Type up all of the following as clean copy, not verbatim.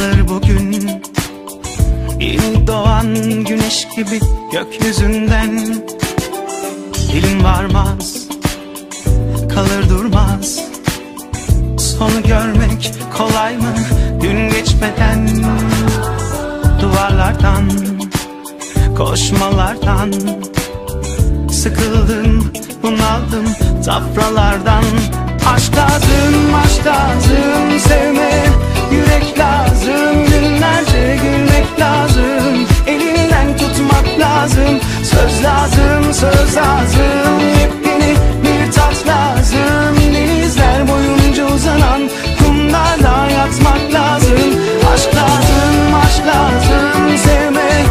kalır bugün. Yeni doğan güneş gibi gökyüzünden. Dilim varmaz, kalır durmaz. Sonu görmek kolay mı gün geçmeden? Duvarlardan, koşmalardan sıkıldım, bunaldım safralardan. Aşk lazım, aşk lazım, sevme yürek lazım. Günlerce gülmek lazım, elinden tutmak lazım. Söz lazım, söz lazım, yepyeni bir tat lazım. Denizler boyunca uzanan kumlarla yatmak lazım. Aşk lazım, aşk lazım, sevme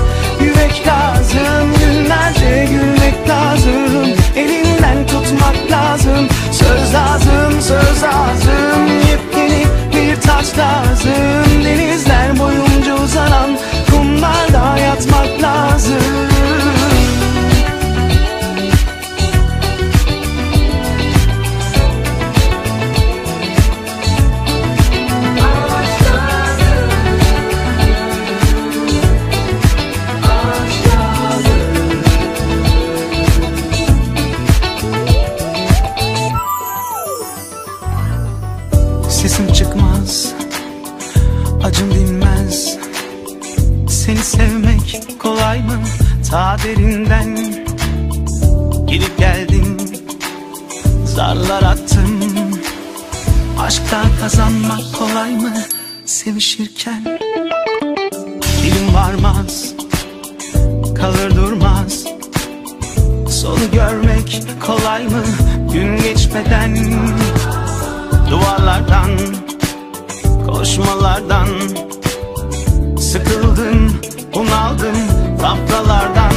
yürek lazım. Günlerce gülmek lazım, elinden tutmak lazım. Söz lazım, söz lazım, yepyeni bir tat lazım. Denizler boyunca uzanan kumlarla yatmak lazım. Sesim çıkmaz, acım dinmez. Seni sevmek kolay mı ta derinden? Gidip geldim, zarlar attım. Aşkta kazanmak kolay mı sevişirken? Dilim varmaz, kalır durmaz. Sonu görmek kolay mı gün geçmeden? Duvarlardan, koşmalardan sıkıldım, bunaldım safralardan.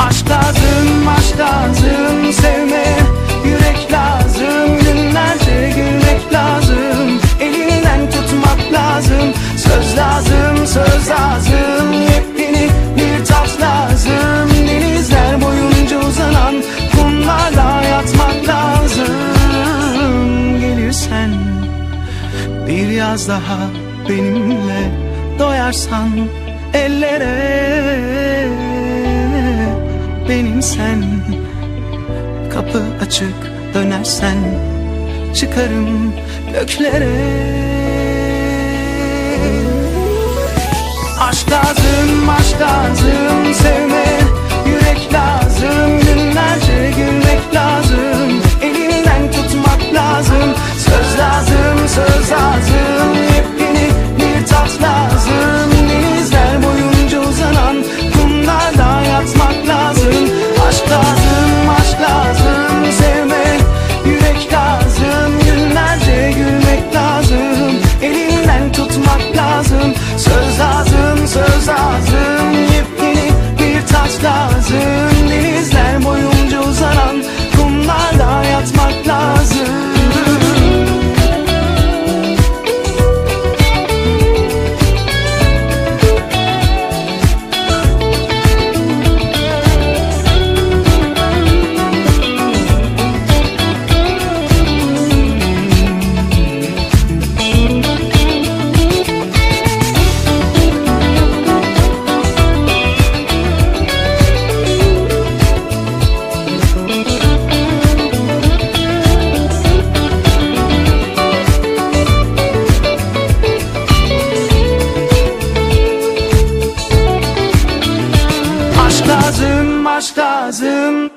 Aşk lazım, aşk lazım, sevme yürek lazım. Günlerce gülmek lazım, elinden tutmak lazım. Söz lazım, söz lazım, yepyeni bir tat lazım. Denizler boyunca uzanan kumlarla yatmak lazım. Gelirsen bir yaz daha benimle, doyarsan ellere. Benimsen, kapı açık dönersen, çıkarım göklere. Aşk lazım, aşk lazım, sevme yürek lazım. Günlerce gülmek lazım, elinden tutmak lazım. Söz lazım, söz lazım, yepyeni bir tat lazım. Denizler boyunca uzanan kumlarla yatmak lazım. Aşk lazım, aşk lazım, sevme yürek lazım. Günlerce gülmek lazım, elinden tutmak lazım. Söz lazım, söz lazım, yepyeni bir tat lazım. Denizler boyunca uzanan kumlarla yatmak lazım. Aşk lazım, aşk lazım.